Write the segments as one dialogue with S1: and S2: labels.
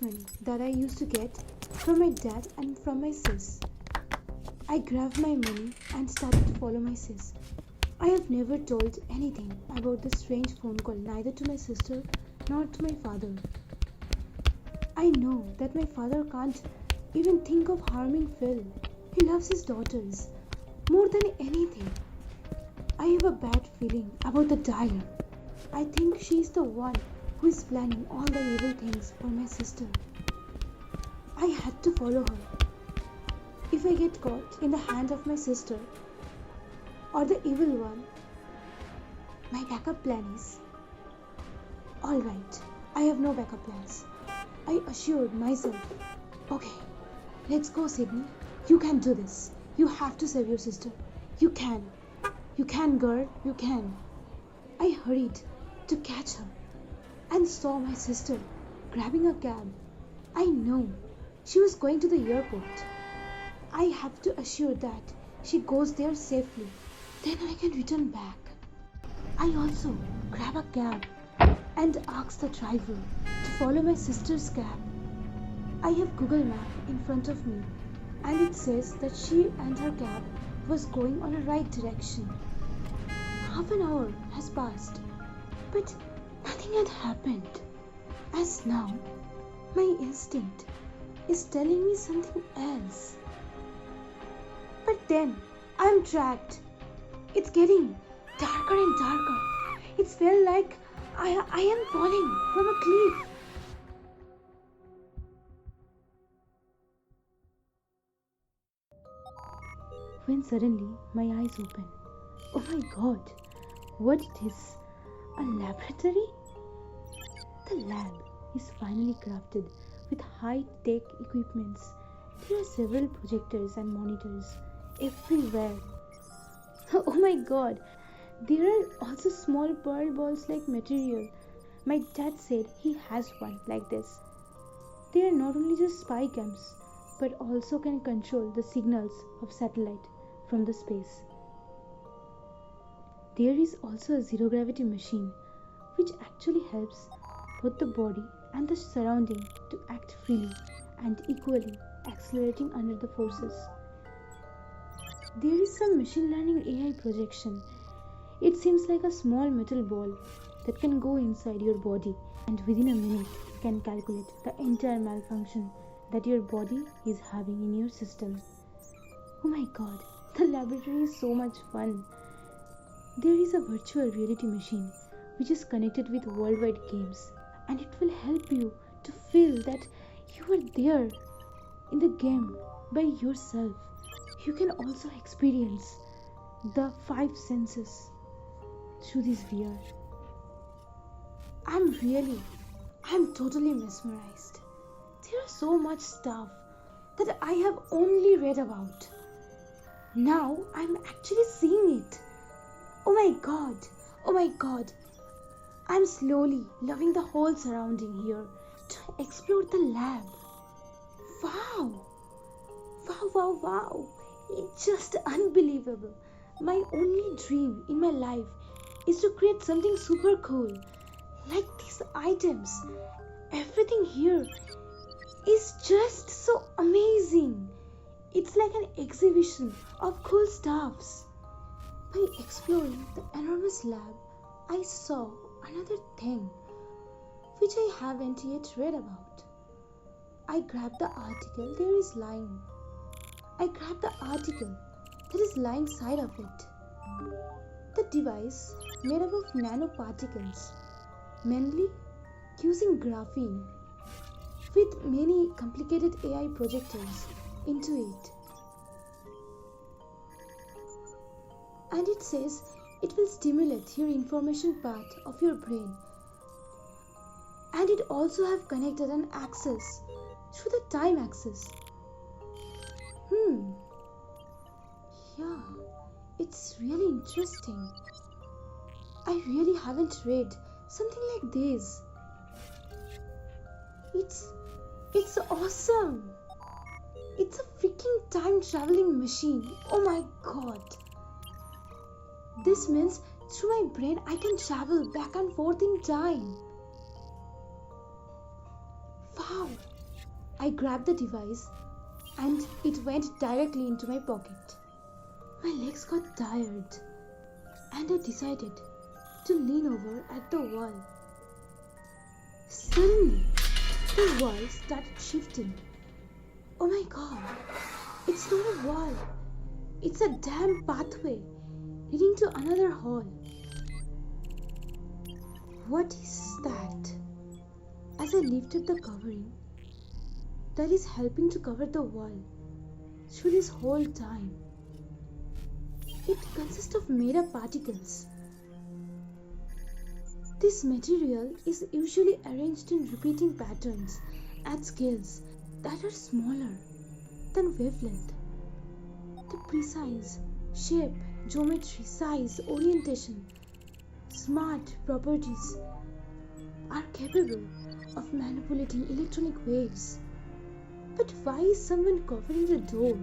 S1: lunch money that I used to get from my dad and from my sis. I grabbed my money and started to follow my sis. I have never told anything about the strange phone call, neither to my sister nor to my father. I know that my father can't even think of harming Phil. He loves his daughters more than anything. I have a bad feeling about the dialer. I think she's the one who is planning all the evil things for my sister. I had to follow her. If I get caught in the hand of my sister or the evil one, my backup plan is... Alright, I have no backup plans. I assured myself, okay, let's go, Sydney. You can do this. You have to save your sister. You can. You can, girl. You can. I hurried to catch her and saw my sister grabbing a cab. I know she was going to the airport. I have to assure that she goes there safely. Then I can return back. I also grab a cab and ask the driver to follow my sister's cab. I have Google Map in front of me and it says that she and her cab was going on a right direction. Half an hour has passed, but nothing had happened. As now, my instinct is telling me something else. But then, I'm trapped. It's getting darker and darker. It felt like I am falling from a cliff. When suddenly my eyes open. Oh my god, what it is? A laboratory? The lab is finally crafted with high-tech equipments. There are several projectors and monitors everywhere. Oh my god, there are also small pearl balls like material. My dad said he has one like this. They are not only just spy cams, but also can control the signals of satellite from the space. There is also a zero gravity machine which actually helps both the body and the surrounding to act freely and equally accelerating under the forces. There is some machine learning AI projection. It seems like a small metal ball that can go inside your body and within a minute can calculate the entire malfunction that your body is having in your system. Oh my god, the laboratory is so much fun. There is a virtual reality machine which is connected with worldwide games and it will help you to feel that you are there in the game by yourself. You can also experience the 5 senses through this VR. I'm totally mesmerized. There is so much stuff that I have only read about. Now I'm actually seeing it. Oh my god. I'm slowly loving the whole surrounding here to explore the lab. Wow. It's just unbelievable. My only dream in my life is to create something super cool. Like these items. Everything here is just so amazing. It's like an exhibition of cool stuffs. By exploring the enormous lab, I saw another thing which I haven't yet read about. I grabbed the article that is lying side of it. The device made up of nanoparticles, mainly using graphene, with many complicated AI projectors into it. And it says it will stimulate your information part of your brain. And it also have connected an axis through the time axis. Yeah, it's really interesting. I really haven't read something like this. It's awesome. It's a freaking time traveling machine. Oh my god. This means through my brain I can travel back and forth in time. Wow, I grabbed the device and it went directly into my pocket. My legs got tired and I decided to lean over at the wall. Suddenly, the wall started shifting. Oh my god, it's not a wall, it's a damn pathway leading to another hall. What is that? As I lifted the covering that is helping to cover the wall through this whole time, it consists of made-up particles. This material is usually arranged in repeating patterns at scales that are smaller than wavelength. The precise shape, geometry, size, orientation, smart properties are capable of manipulating electronic waves. But why is someone covering the door?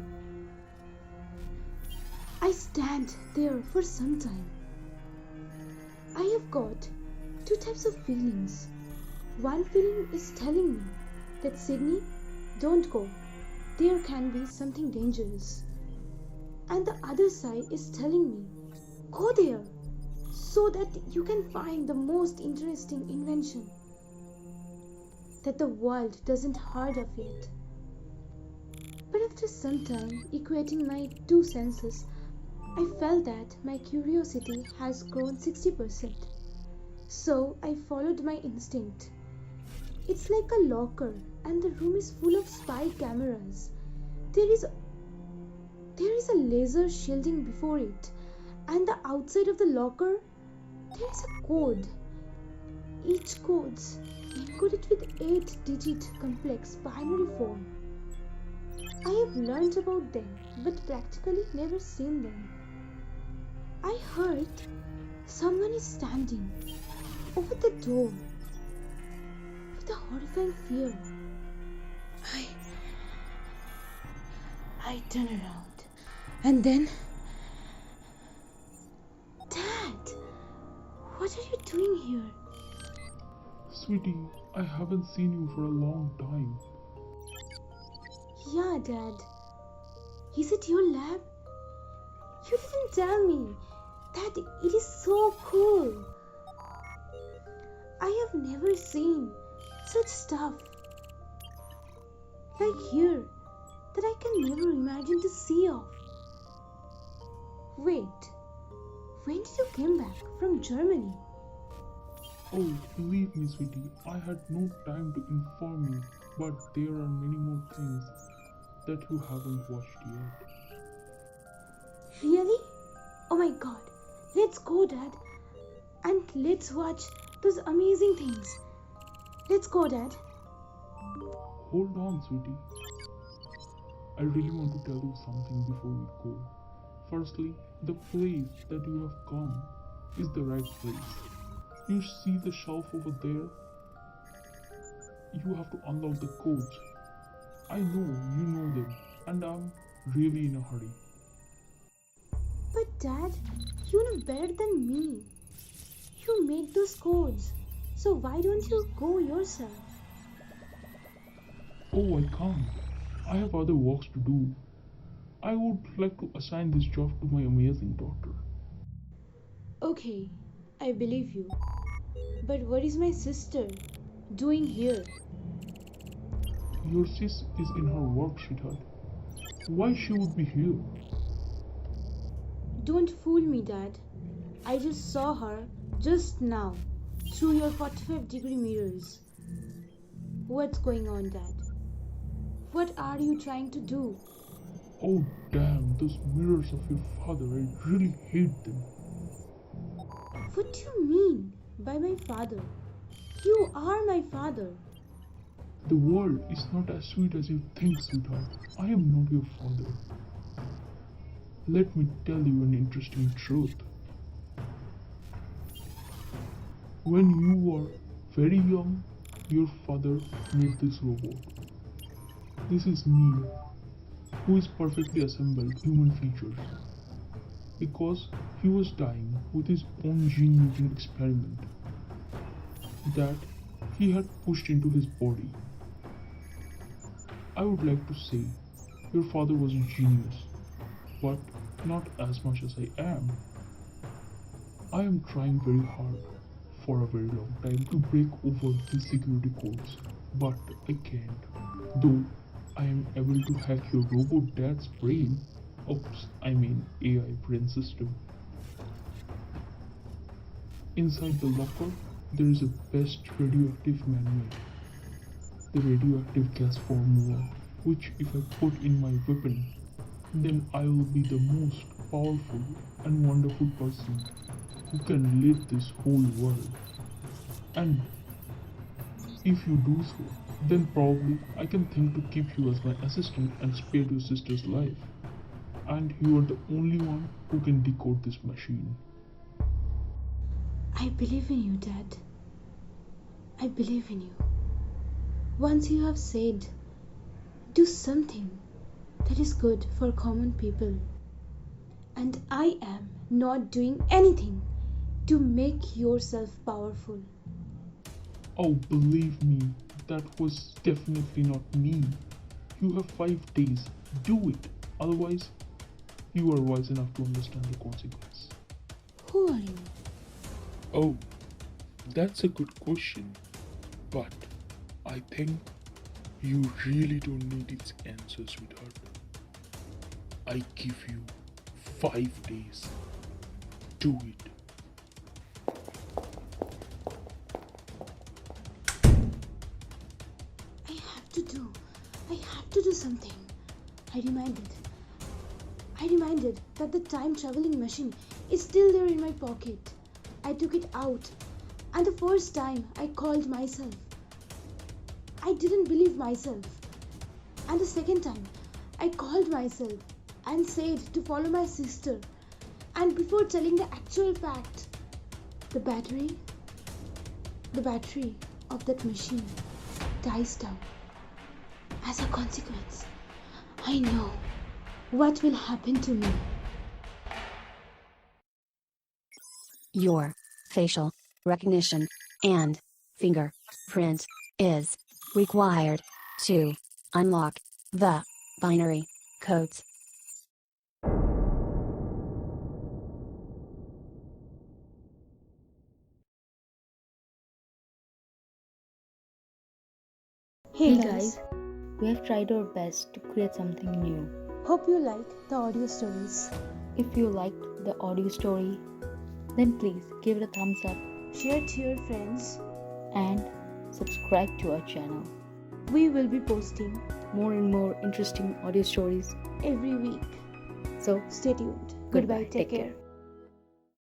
S1: I stand there for some time. I have got two types of feelings. One feeling is telling me that Sydney, don't go. There can be something dangerous. And the other side is telling me, go there so that you can find the most interesting invention that the world doesn't heard of yet. But after some time equating my two senses, I felt that my curiosity has grown 60%. So I followed my instinct. It's like a locker and the room is full of spy cameras. There is a laser shielding before it, and the outside of the locker there is a code. Each code's encoded with 8-digit complex binary form. I have learned about them but practically never seen them. I heard someone is standing over the door with a horrifying fear. I turn around and then... Dad! What are you doing here?
S2: Sweetie, I haven't seen you for a long time.
S1: Yeah, Dad. Is it your lab? You didn't tell me that it is so cool. I have never seen such stuff like here that I can never imagine to see of. Wait, when did you come back from Germany?
S2: Oh, believe me, sweetie, I had no time to inform you, but there are many more things that you haven't watched yet.
S1: Really? Oh my god, let's go, Dad, and let's watch those amazing things. Let's go, Dad.
S2: Hold on, sweetie. I really want to tell you something before we go. Firstly, the place that you have come is the right place. You see the shelf over there? You have to unlock the codes. I know you know them, and I'm really in a hurry.
S1: But Dad, you know better than me. You made those codes, so why don't you go yourself?
S2: Oh, I can't. I have other works to do. I would like to assign this job to my amazing daughter.
S1: Okay, I believe you. But what is my sister doing here?
S2: Your sis is in her work, sweetheart. Why she would be here?
S1: Don't fool me, Dad. I just saw her just now through your 45-degree mirrors. What's going on, Dad? What are you trying to do?
S2: Oh damn, those mirrors of your father, I really hate them.
S1: What do you mean by my father? You are my father.
S2: The world is not as sweet as you think, sweetheart. I am not your father. Let me tell you an interesting truth. When you were very young, your father made this robot. This is me, who is perfectly assembled human features. Because he was dying with his own gene-mutant experiment that he had pushed into his body. I would like to say your father was a genius, but not as much as I am. I am trying very hard for a very long time to break over the security codes, but I can't. Though I am able to hack your robot dad's brain. Oops, I mean AI brain system. Inside the locker, there is a best radioactive man-made, the radioactive gas formula, which if I put in my weapon, then I will be the most powerful and wonderful person who can lead this whole world. And if you do so, then probably I can think to keep you as my assistant and spare your sister's life. And you are the only one who can decode this machine.
S1: I believe in you, Dad. I believe in you. Once you have said, do something that is good for common people. And I am not doing anything to make yourself powerful.
S2: Oh, believe me, that was definitely not me. You have 5 days. Do it. Otherwise, you are wise enough to understand the consequence.
S1: Who are you?
S3: Oh, that's a good question. But I think you really don't need its answer, sweetheart. I give you 5 days. Do it.
S1: I have to do something. I reminded that the time traveling machine is still there in my pocket. I took it out, and the first time I called myself. I didn't believe myself. And the second time I called myself and said to follow my sister. And before telling the actual fact, the battery of that machine dies down. As a consequence, I know what will happen to me.
S4: Your facial recognition and fingerprint is required to unlock the binary codes.
S1: Hey guys,
S5: we have tried our best to create something new.
S1: hope you like the audio stories.
S5: If you liked the audio story, then please give it a thumbs up
S1: Share to your friends.
S5: and subscribe to our channel.
S1: We will be posting
S5: More and more interesting audio stories.
S1: every week.
S5: So,
S1: Stay tuned.
S5: Goodbye.
S1: Take
S5: Take
S1: care.
S5: care.